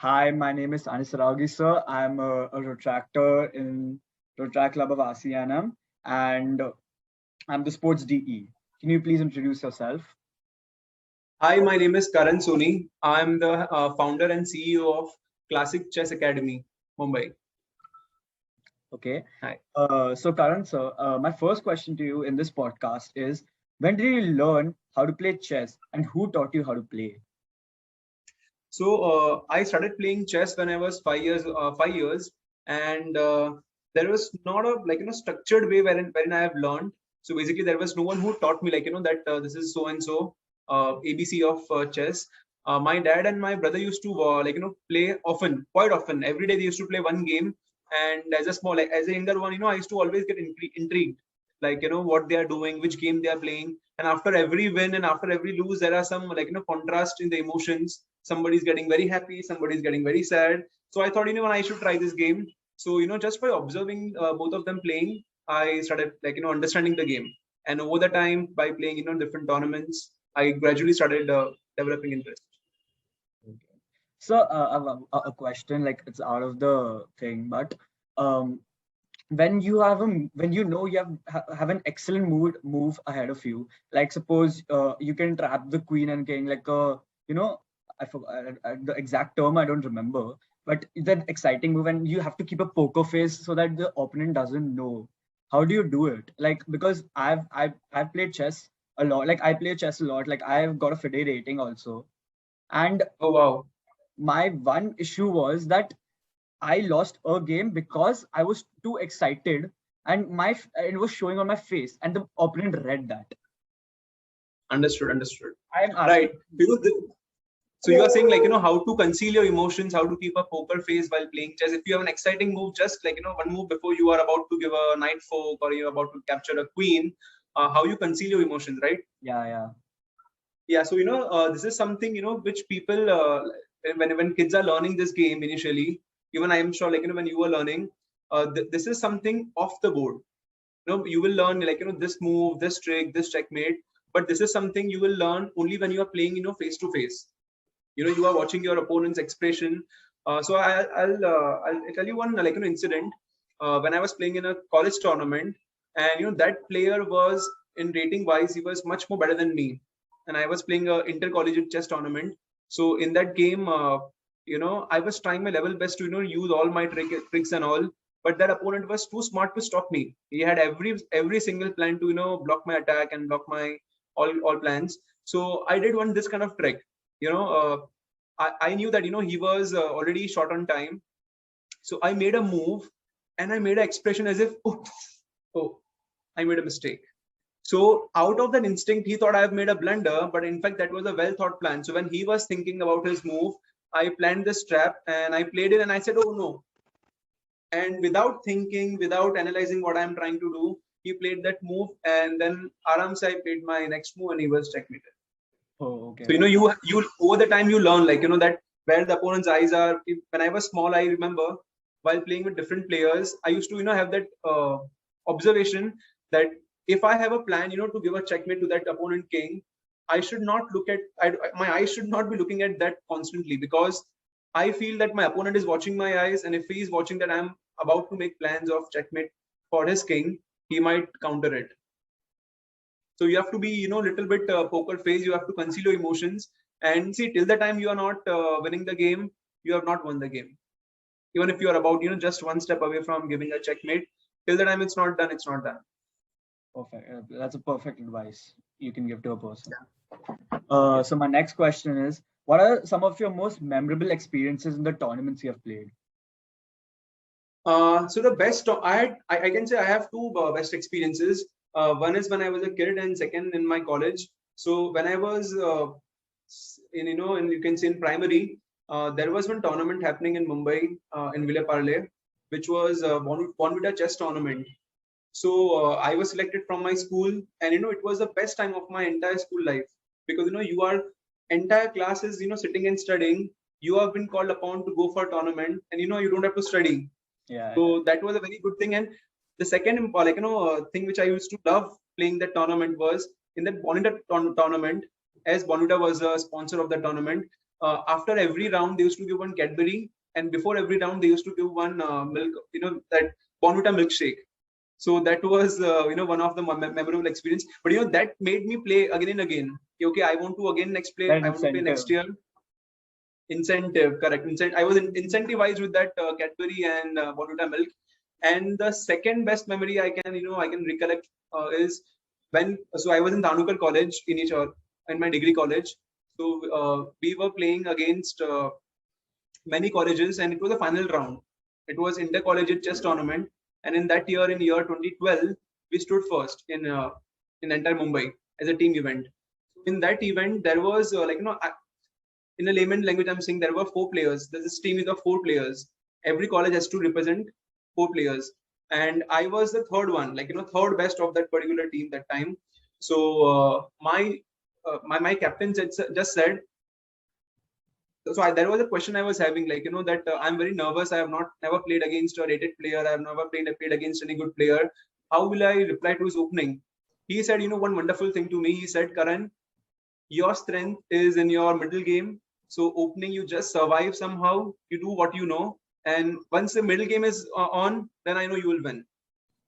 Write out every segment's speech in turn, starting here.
Hi, my name is Tanishk Sarawgi, sir. I'm a retractor in Retract Club of RCNM, and I'm the sports DE. Can you please introduce yourself? Hi, my name is Karan Soni. I'm the founder and CEO of Classic Chess Academy, Mumbai. Okay. Hi. So Karan, sir, my first question to you in this podcast is: when did you learn how to play chess, and who taught you how to play? So I started playing chess when I was 5 years, and there was not a structured way wherein I have learned. So basically, there was no one who taught me that this is so and so ABC of chess. My dad and my brother used to play often, quite often. Every day they used to play one game, and as a younger one, I used to always get intrigued, what they are doing, which game they are playing, and after every win and after every lose, there are some contrast in the emotions. Somebody's getting very happy, somebody's getting very sad. So I thought I should try this game. So just by observing both of them playing, I started understanding the game, and over the time by playing different tournaments, I gradually started developing interest. Okay. So I have a question, like it's out of the thing, but um, when you have when you know you have an excellent move ahead of you, like suppose you can trap the queen and king, like you know I forgot the exact term, I don't remember, but that exciting move, and you have to keep a poker face so that the opponent doesn't know. How do you do it? Like, because I've played chess a lot, like I play chess a lot, like I've got a FIDE rating also, and Oh wow. my one issue was that I lost a game because I was too excited, and it was showing on my face, and the opponent read that. Understood. I am Right. asking. So you are saying how to conceal your emotions, how to keep a poker face while playing chess. If you have an exciting move, just one move before you are about to give a knight fork or you're about to capture a queen, how you conceal your emotions, right? Yeah. Yeah. So this is something which people when kids are learning this game initially, even I am sure when you were learning, this is something off the board. You will learn this move, this trick, this checkmate, but this is something you will learn only when you are playing face to face. You are watching your opponent's expression. So I'll tell you one incident. When I was playing in a college tournament, and that player was, in rating wise, he was much more better than me, and I was playing a intercollegiate chess tournament. So in that game, I was trying my level best to use all my tricks and all, but that opponent was too smart to stop me. He had every single plan to block my attack and block my all plans. So I did one this kind of trick. you know uh, I knew that he was already short on time. So I made a move, and I made an expression as if, oh, I made a mistake. So out of that instinct, he thought I have made a blunder, but in fact that was a well thought plan. So when he was thinking about his move, I planned this trap and I played it, and I said, oh no. And without thinking, without analyzing what I'm trying to do, he played that move, and then Aram I played my next move, and he was checkmated. Oh, So okay. you over the time you learn that where the opponent's eyes are. When I was small, I remember while playing with different players, I used to have that observation that if I have a plan to give a checkmate to that opponent king, I should not look at my eyes should not be looking at that constantly, because I feel that my opponent is watching my eyes, and if he is watching that I'm about to make plans of checkmate for his king, he might counter it. So you have to be little bit poker face. You have to conceal your emotions, and see, till the time you are not winning the game, you have not won the game. Even if you are about just one step away from giving a checkmate, till the time it's not done, it's not done. Perfect. That's a perfect advice you can give to a person. Yeah. So my next question is: what are some of your most memorable experiences in the tournaments you have played? So the best I can say I have two best experiences. One is when I was a kid, and second in my college. So when I was in and you can say in primary, there was one tournament happening in Mumbai, in Ville Parle, which was Bonvita chess tournament. So I was selected from my school, and it was the best time of my entire school life, because you are entire classes sitting and studying. You have been called upon to go for a tournament, and you don't have to study. Yeah. So that was a very good thing. And the second thing which I used to love playing that tournament was in that Bonita tournament, as Bonita was a sponsor of the tournament. after every round they used to give one Cadbury, and before every round they used to give one milk, that Bonvita milkshake. So that was one of the memorable experience. But that made me play again and again. Okay, I want to again next play. That I want to play next incentive. year. Incentive, correct. I was incentivized with that Cadbury and Bonvita milk. And the second best memory I can recollect is so I was in Dhanukar College in my degree college. So we were playing against many colleges, and it was a final round. It was inter-collegiate chess tournament, and in that year, in year 2012, we stood first in entire Mumbai as a team event. In that event, there was in a layman language, I'm saying there were 4 players. There's this team is of 4 players. Every college has to represent 4 players, and I was the third one, third best of that particular team that time. So my captain just said. So there was a question I was having, that I'm very nervous. I have never played against a rated player. I have never played against any good player. How will I reply to his opening? He said, one wonderful thing to me. He said, Karan, your strength is in your middle game. So opening, you just survive somehow. You do what you know. And once the middle game is on, then I know you will win.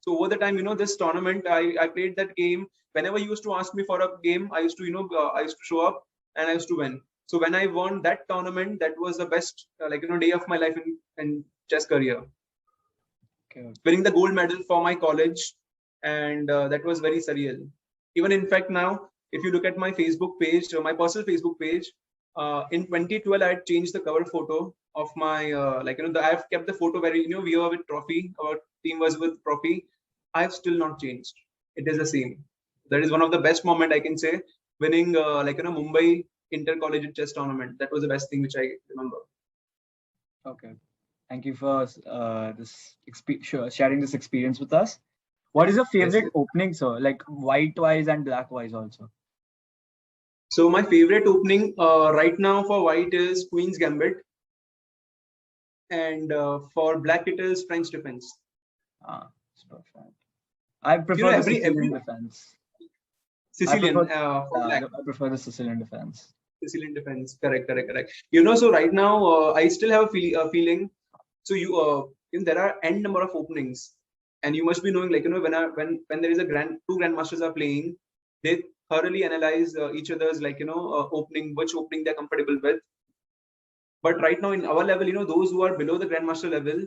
So over the time, this tournament, I played that game. Whenever you used to ask me for a game, I used to, I used to show up and I used to win. So when I won that tournament, that was the best, day of my life in chess career. Okay. Winning the gold medal for my college, and that was very surreal. Even in fact, now if you look at my Facebook page, or my personal Facebook page, in 2012 I had changed the cover photo of my I have kept the photo where we were with trophy, our team was with trophy. I have still not changed. It is the same. That is one of the best moment I can say, winning Mumbai Inter collegiate chess tournament. That was the best thing which I remember. Okay, thank you for sharing this experience with us. What is your favorite Yes. opening, sir? Like white-wise and black-wise also. So my favorite opening right now for white is Queen's Gambit, and for black it is French defense. Ah, it's perfect. I prefer the Every Sicilian defense. Sicilian for black. I prefer the Sicilian defense. Sicilian defense, correct. So right now I still have a feeling. So there are n number of openings, and you must be knowing, when there is two grandmasters are playing, they thoroughly analyze each other's opening, which opening they're comfortable with. But right now in our level, those who are below the grandmaster level,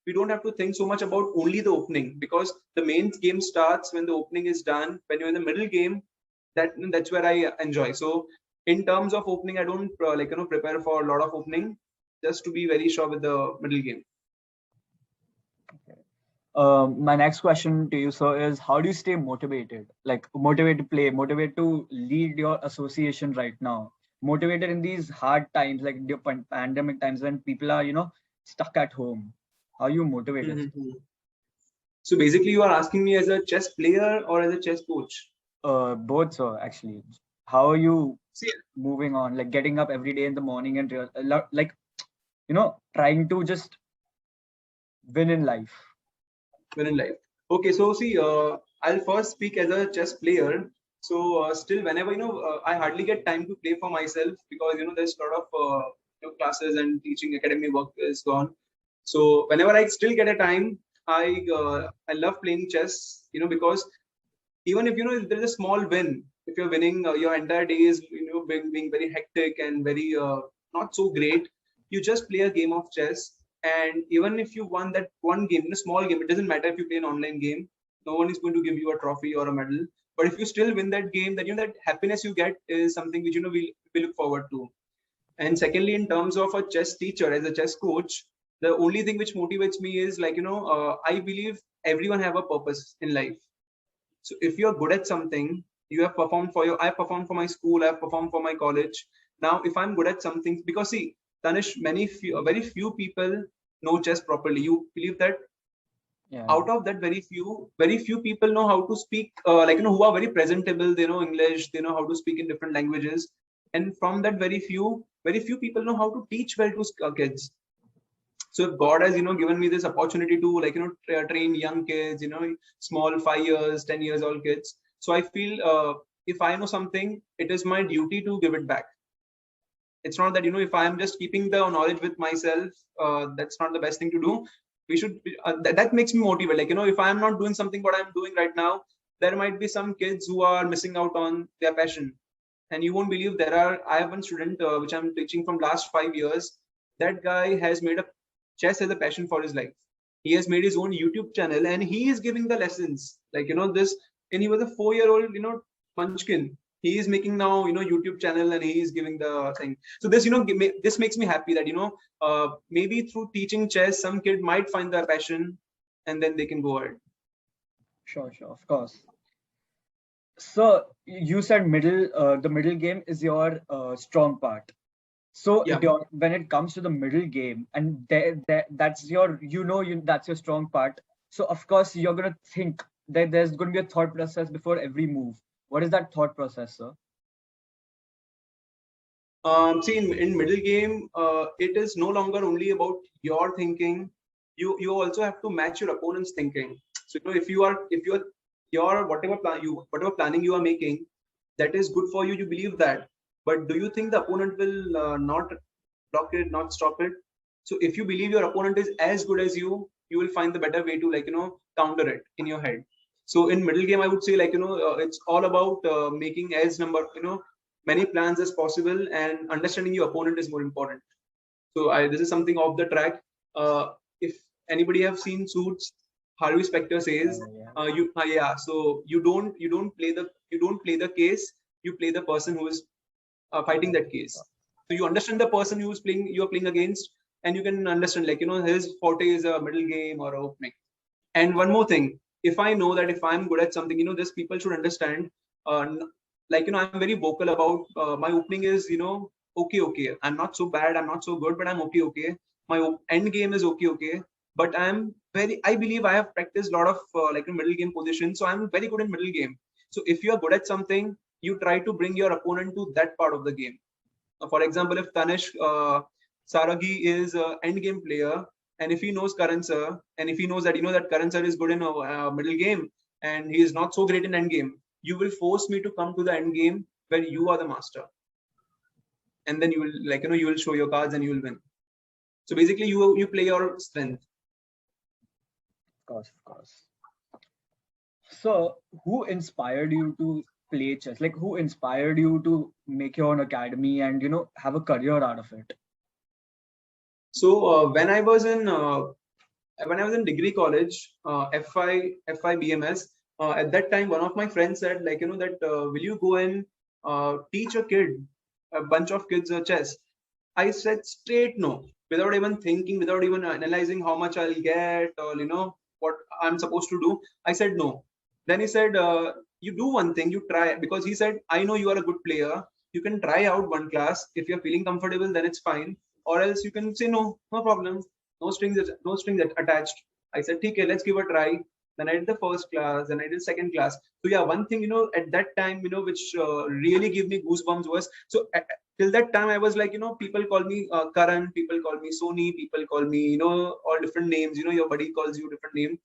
we don't have to think so much about only the opening, because the main game starts when the opening is done. When you're in the middle game, that's where I enjoy. So in terms of opening, I don't prepare for a lot of opening, just to be very sure with the middle game. Okay. My next question to you, sir, is how do you stay motivated? Like motivated to play, motivated to lead your association right now, motivated in these hard times, like the pandemic times when people are, stuck at home. How you motivated? Mm-hmm. So basically, you are asking me as a chess player or as a chess coach? Both, sir, actually. How are you moving on, like getting up every day in the morning and trying to just win in life? Okay, so see, I'll first speak as a chess player. So still, whenever I hardly get time to play for myself, because there's a lot of classes and teaching academy work is gone. So whenever I still get a time, I love playing chess. Because even if if there's a small win, if you're winning, your entire day is being very hectic and very not so great. You just play a game of chess, and even if you won that one game, a small game, it doesn't matter if you play an online game. No one is going to give you a trophy or a medal. But if you still win that game, then that happiness you get is something which we look forward to. And secondly, in terms of a chess teacher, as a chess coach, the only thing which motivates me is I believe everyone have a purpose in life. So if you're good at something, you have performed I performed for my school, I have performed for my college. Now, if I'm good at something, because see, Tanish, very few people know chess properly. You believe that? Yeah. Out of that, very few people know how to speak, who are very presentable. They know English, they know how to speak in different languages. And from that, very few people know how to teach well to kids. So if God has given me this opportunity to train young kids, small 5 years, 10 years old kids. So I feel if I know something, it is my duty to give it back. It's not that, if I am just keeping the knowledge with myself, that's not the best thing to do. We should that makes me motivate. Like, if I am not doing something what I'm doing right now, there might be some kids who are missing out on their passion. And you won't believe, I have one student which I'm teaching from last 5 years. That guy has made a chess as a passion for his life. He has made his own YouTube channel and he is giving the lessons, like, this. And he was a 4-year-old, munchkin. He is making now, YouTube channel, and he is giving the thing. So this, this makes me happy that, maybe through teaching chess, some kid might find their passion and then they can go ahead. Sure, of course. So you said the middle game is your strong part. So Yeah. when it comes to the middle game, and that's your, that's your strong part. So of course you're gonna think that there's gonna be a thought process before every move. What is that thought process, sir? See, in middle game, it is no longer only about your thinking. You also have to match your opponent's thinking. So, if your whatever planning you are making, that is good for you. You believe that, but do you think the opponent will not block it, not stop it? So, if you believe your opponent is as good as you will find the better way to, like, counter it in your head. So in middle game, I would say, like, it's all about making as many plans as possible, and understanding your opponent is more important. So this is something off the track. If anybody have seen Suits, Harvey Specter says, so you don't play the case, you play the person who is fighting that case. So you understand the person who is you're playing against, and you can understand, like, his forte is a middle game or opening. And one more thing, if I know that if I'm good at something, this people should understand. Like, I'm very vocal about my opening is, okay. I'm not so bad, I'm not so good, but I'm okay. My end game is okay. But I believe I have practiced a lot of like a middle game position, so I'm very good in middle game. So if you are good at something, you try to bring your opponent to that part of the game. For example, if Tanishk Sarawgi is an end game player, and if he knows Karan sir, and if he knows that that Karan sir is good in a middle game and he is not so great in end game, you will force me to come to the end game where you are the master, and then you will, like, you will show your cards and you will win. So basically, you play your strength. Of course. So who inspired you to play chess? Like, who inspired you to make your own academy and have a career out of it? So when I was in degree college, FI BMS, at that time, one of my friends said, like, that will you go and teach a bunch of kids chess? I said straight no, without even thinking, without even analyzing how much I'll get, or what I'm supposed to do. I said no. Then he said, you do one thing, you try, because he said, I know you are a good player. You can try out one class. If you're feeling comfortable, then it's fine. Or else you can say no problem. No strings attached. I said, okay, let's give a try. Then I did the first class, then I did second class. So yeah, one thing, at that time, which really gave me goosebumps was, so till that time I was like, people call me Karan, people call me Soni, people call me, all different names, your buddy calls you different name.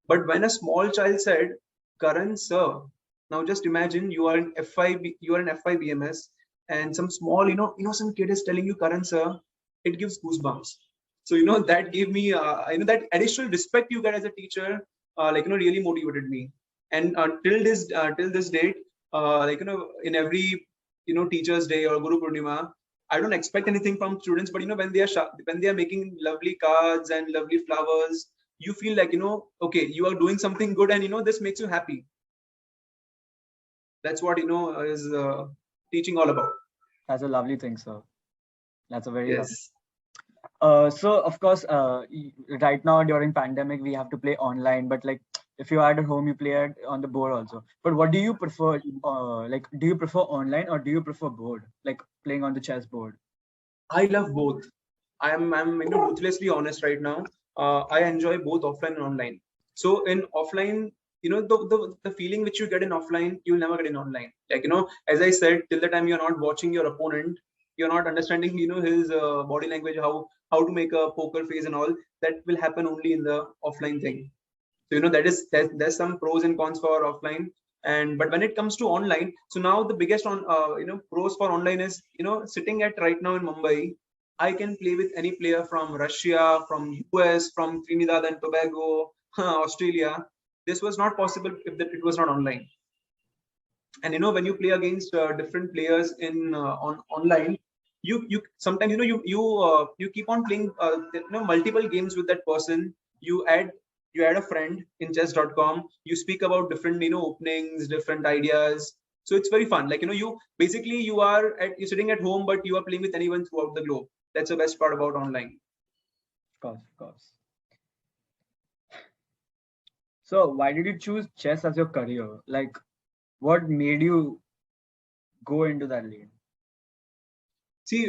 But when a small child said, Karan sir, now just imagine you are in FI BMS, and some small, innocent kid is telling you Karan sir, it gives goosebumps. So, that gave me, that additional respect you get as a teacher, like, really motivated me. And till this date, like, in every, Teachers Day or Guru Purnima, I don't expect anything from students, but, when they are making lovely cards and lovely flowers, you feel like, okay, you are doing something good, and, this makes you happy. That's what, is teaching all about. That's a lovely thing, sir. That's a very lovely. Yes. So of course, right now during pandemic, we have to play online, but like if you are at home, you play it on the board also. But what do you prefer? Like, do you prefer online or do you prefer board, like playing on the chess board? I love both. I'm ruthlessly honest right now. I enjoy both offline and online. So in offline, the feeling which you get in offline, you'll never get in online. Like, as I said, till the time you're not watching your opponent, you're not understanding, his body language, how to make a poker face and all. That will happen only in the offline thing. So, there's some pros and cons for offline. But when it comes to online, so now the biggest pros for online is, sitting at right now in Mumbai, I can play with any player from Russia, from US, from Trinidad and Tobago, Australia. This was not possible if it was not online. And when you play against different players in on online, you sometimes you keep on playing multiple games with that person. You add a friend in chess.com, you speak about different openings, different ideas. So it's very fun, like you basically you're sitting at home, but you are playing with anyone throughout the globe. That's the best part about online. Of course. So why did you choose chess as your career? Like, what made you go into that lane? See,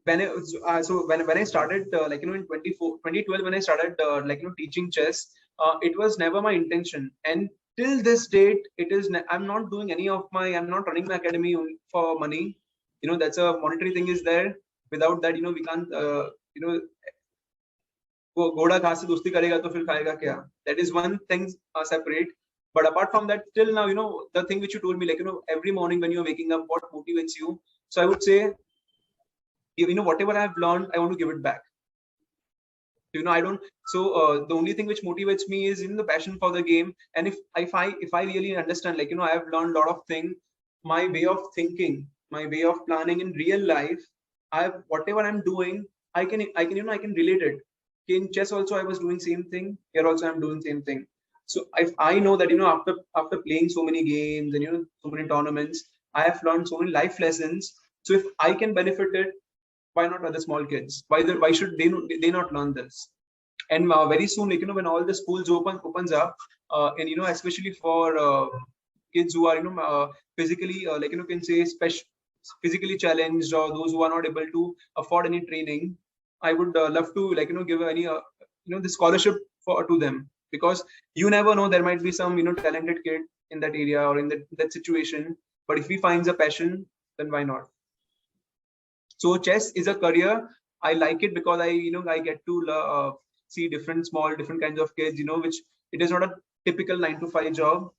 when I started in 2012, when I started teaching chess, it was never my intention, and till this date I'm not doing I'm not running my academy for money. That's a monetary thing is there. Without that, we can't वो घोड़ा घास से दोस्ती करेगा तो फिर खाएगा क्या? That is one thing separate. But apart from that, till now, the thing which you told me, like, every morning when you're waking up, what motivates you? So I would say, whatever I've learned, I want to give it back. I don't. So the only thing which motivates me is the passion for the game. And if I really understand, like, I have learned a lot of things. My way of thinking, my way of planning in real life, whatever I'm doing, I can relate it. In chess also I was doing same thing. Here also I'm doing same thing. So if I know that after playing so many games and so many tournaments, I have learned so many life lessons. So if I can benefit it, why not other small kids? Why should they not learn this? And very soon, like when all the schools opens up, and especially for kids who are physically can say special, physically challenged, or those who are not able to afford any training, I would love to give any the scholarship to them, because you never know, there might be some talented kid in that area or in that situation. But if he finds a passion, then why not? So chess is a career. I like it because I get to see different kinds of kids, which it is not a typical 9 to 5 job.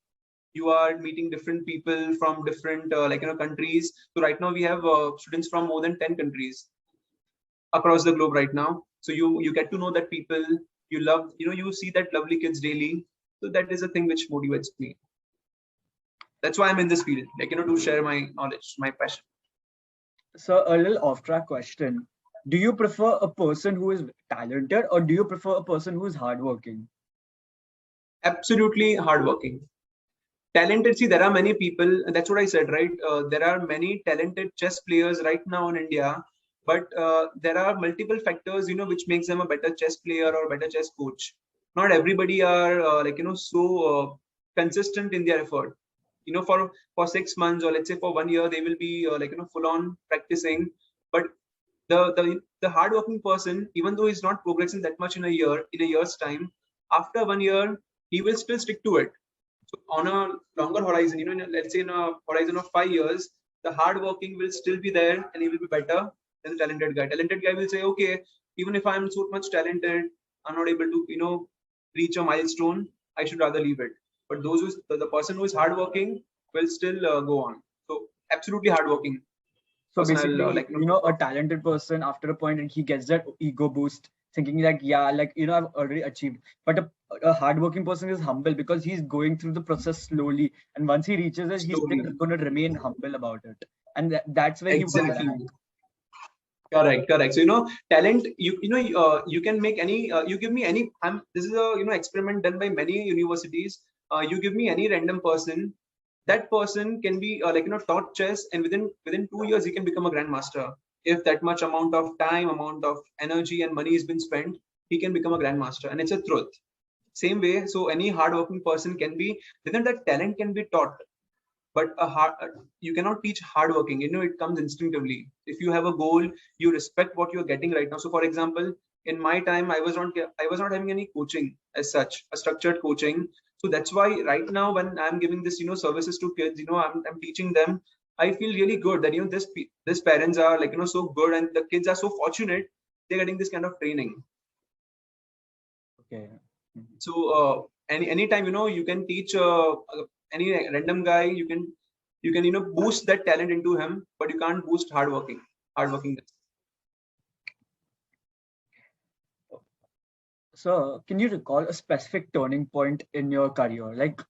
You are meeting different people from different countries. So right now we have students from more than 10 countries across the globe right now. So you get to know that people you love, you see that lovely kids daily. So that is a thing which motivates me. That's why I'm in this field, to share my knowledge, my passion. So a little off track question. Do you prefer a person who is talented, or do you prefer a person who is hardworking? Absolutely hardworking. Talented, see, there are many people, and that's what I said, right? There are many talented chess players right now in India, but there are multiple factors, which makes them a better chess player or better chess coach. Not everybody are so consistent in their effort. For 6 months, or let's say for 1 year, they will be full on practicing. But the hardworking person, even though he's not progressing that much in a year's time, after 1 year, he will still stick to it. So on a longer horizon, let's say in a horizon of 5 years, the hardworking will still be there, and he will be better than the talented guy. Talented guy will say, okay, even if I'm so much talented, I'm not able to reach a milestone, I should rather leave it. But the person who is hardworking will still go on. So absolutely hardworking. So basically, a talented person, after a point, and he gets that ego boost, thinking like, yeah, I've already achieved. But a hardworking person is humble because he's going through the process slowly, and once he reaches it, he's going to remain humble about it, and that's where exactly. he will. Correct. So talent. You can make any. You give me any. This is a experiment done by many universities. You give me any random person. That person can be taught chess, and within 2 years he can become a grandmaster. If that much amount of time, amount of energy and money has been spent, he can become a grandmaster, and it's a truth. Same way, so any hardworking person can be. Then that talent can be taught, but you cannot teach hardworking. It comes instinctively. If you have a goal, you respect what you're getting right now. So for example, in my time, I was not having any coaching as such, a structured coaching. So that's why right now when I'm giving this services to kids, I'm teaching them, I feel really good that this parents are so good, and the kids are so fortunate they're getting this kind of training. Okay. So anytime you can teach any random guy, you can boost that talent into him, but you can't boost hardworkingness. So, can you recall a specific turning point in your career, like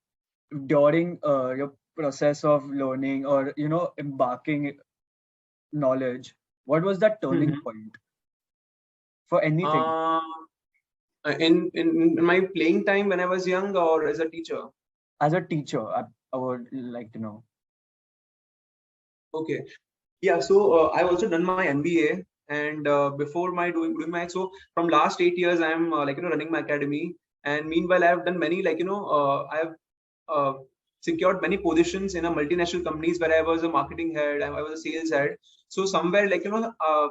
during your process of learning or embarking knowledge? What was that turning point for anything? In my playing time when I was young, or as a teacher? As a teacher, I would like to know. Okay. Yeah, so I've also done my MBA, and before my doing my, so from last 8 years I'm running my academy, and meanwhile I've done many I've secured many positions in a multinational companies where I was a marketing head, I was a sales head. So somewhere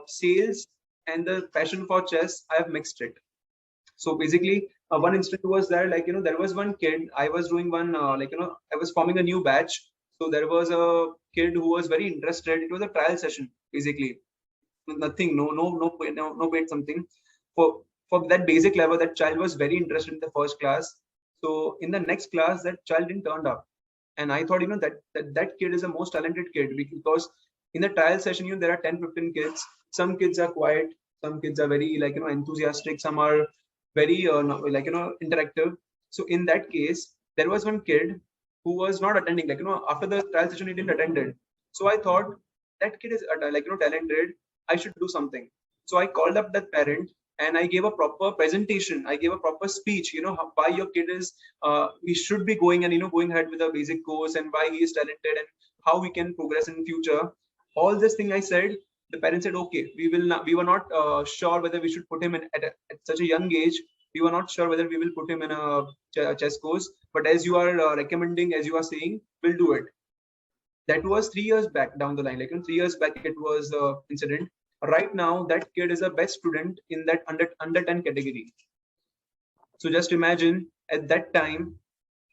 sales and the passion for chess, I have mixed it. So basically, one instance was there, there was one kid, I was doing one, I was forming a new batch. So there was a kid who was very interested. It was a trial session, basically. Nothing, no paid something. For that basic level, that child was very interested in the first class. So in the next class, that child didn't turn up. And I thought, that kid is the most talented kid, because in the trial session, there are 10-15 kids. Some kids are quiet, some kids are very enthusiastic, some are very interactive. So in that case, there was one kid who was not attending, after the trial session he didn't attend it. So I thought, that kid is talented, I should do something. So I called up that parent and I gave a proper presentation, I gave a proper speech, why your kid is he should be going and going ahead with a basic course, and why he is talented, and how we can progress in future. All this thing I said, the parents said, okay, we were not sure whether we should put him in at such a young age. We were not sure whether we will put him in a chess course, but as you are recommending, as you are saying, we'll do it. That was 3 years back down the line, 3 years back it was the incident. Right now that kid is a best student in that under 10 category. So just imagine, at that time,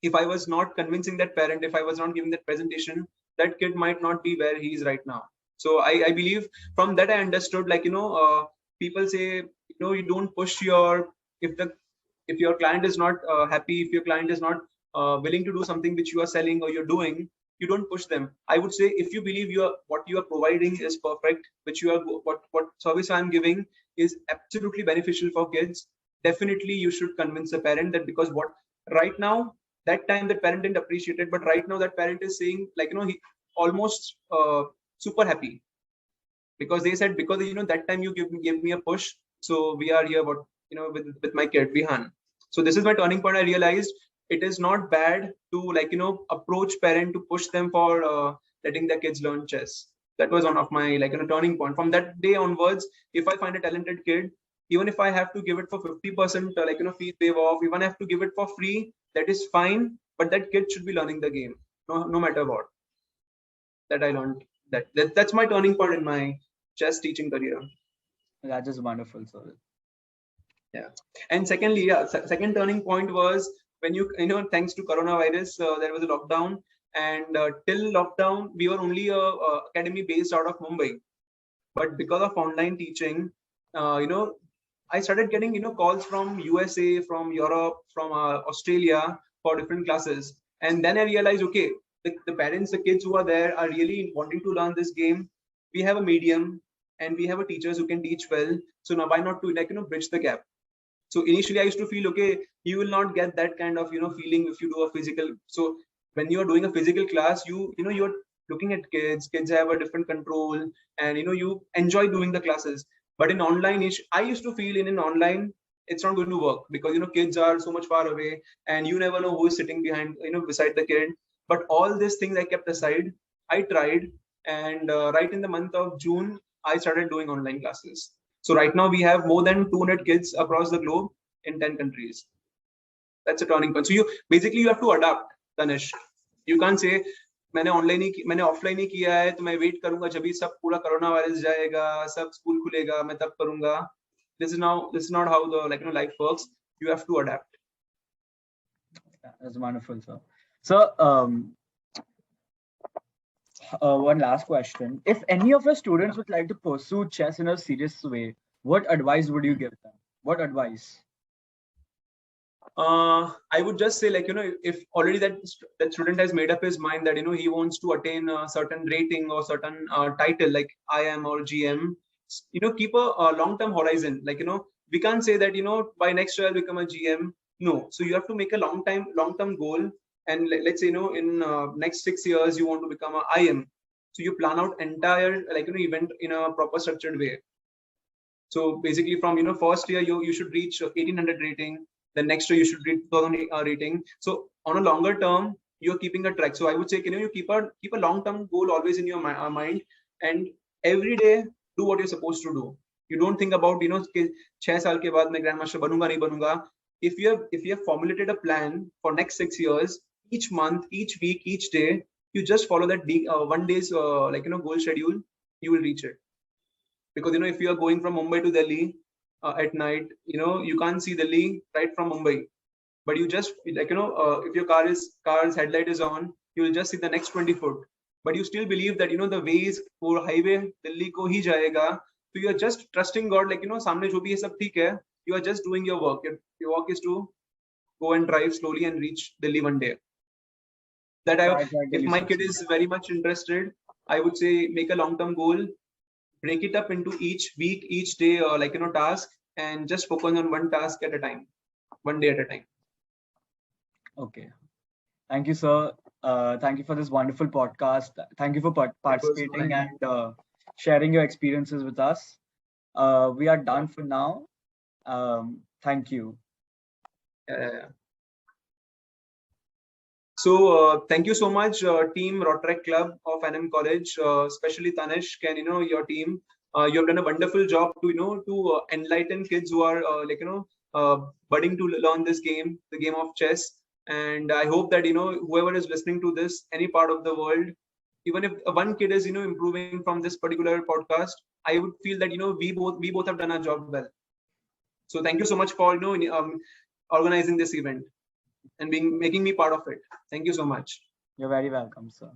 if I was not convincing that parent, if I was not giving that presentation, that kid might not be where he is right now. So I believe from that I understood, people say, you don't push your, if your client is not happy, if your client is not willing to do something which you are selling or you're doing, you don't push them. I would say, if you believe what you are providing is perfect, which you are what service I'm giving is absolutely beneficial for kids, definitely you should convince the parent that, because what right now, that time that parent didn't appreciate it, but right now that parent is saying, he almost super happy, because they said, because that time you gave me a push, so we are here, what with my kid Vihan. So this is my turning point. I realized it is not bad to approach parent to push them for letting their kids learn chess. That was one of my turning point. From that day onwards, if I find a talented kid, even if I have to give it for 50% fee waive off, even I have to give it for free, that is fine, but that kid should be learning the game, no matter what. That I learned, that's my turning point in my chess teaching career. That is wonderful, sir. Yeah. And secondly, second turning point was when thanks to coronavirus, there was a lockdown, and till lockdown we were only a academy based out of Mumbai. But because of online teaching, I started getting calls from USA, from Europe, from Australia for different classes. And then I realized, okay, the parents, the kids who are there are really wanting to learn this game. We have a medium and we have a teachers who can teach well. So now why not to bridge the gap? So initially I used to feel, okay, you will not get that kind of feeling if you do a physical. So when you are doing a physical class, you're looking at kids have a different control, and you enjoy doing the classes. But in online, I used to feel in online it's not going to work, because kids are so much far away and you never know who is sitting behind beside the kid. But all these things I kept aside, I tried, and right in the month of June I started doing online classes. So right now we have more than 200 kids across the globe in 10 countries. That's a turning point. So you have to adapt, Tanishk. You can't say मैंने online ही मैंने offline ही किया है, तो मैं wait करूंगा जब भी सब पूरा कोरोना वायरस जाएगा, सब स्कूल खुलेगा, मैं तब करूंगा. This is not how the life works. You have to adapt. That's wonderful, sir. So one last question. If any of your students would like to pursue chess in a serious way, what advice would you give them? What advice? I would just say, like, if already that student has made up his mind that he wants to attain a certain rating or certain title like IM or GM, keep a long-term horizon. Like, we can't say that by next year I'll become a GM. No, so you have to make a long-term goal, and let's say in next 6 years you want to become a IM. So you plan out entire event in a proper structured way. So basically from first year you should reach 1800 rating. The next year you should reach 2000 rating. So on a longer term you're keeping a track. So I would say you keep a long-term goal always in your mind, and every day do what you're supposed to do. You don't think about कि 6 साल के बाद मैं grandmaster बनूंगा नहीं बनूंगा. If you have formulated a plan for next 6 years, each month, each week, each day, you just follow that one day's goal schedule, you will reach it. Because if you are going from Mumbai to Delhi at night, you can't see Delhi right from Mumbai, but you just if your car's headlight is on, you will just see the next 20 foot, but you still believe that the ways or highway Delhi ko hi jayega. So you are just trusting God, like सामने जो भी है सब ठीक है. You are just doing your work. Your work is to go and drive slowly and reach Delhi one day. That if my kid is very much interested, I would say make a long-term goal, break it up into each week, each day, task, and just focus on one task at a time, one day at a time. Okay. Thank you, sir. Thank you for this wonderful podcast. Thank you for participating and sharing your experiences with us. We are done for now. Thank you. So thank you so much, team Rotaract Club of NM College, especially Tanishk and your team. You have done a wonderful job to enlighten kids who are budding to learn this game, the game of chess. And I hope that whoever is listening to this, any part of the world, even if one kid is improving from this particular podcast, I would feel that we both have done our job well. So thank you so much for organizing this event and making me part of it. Thank you so much. You're very welcome, sir.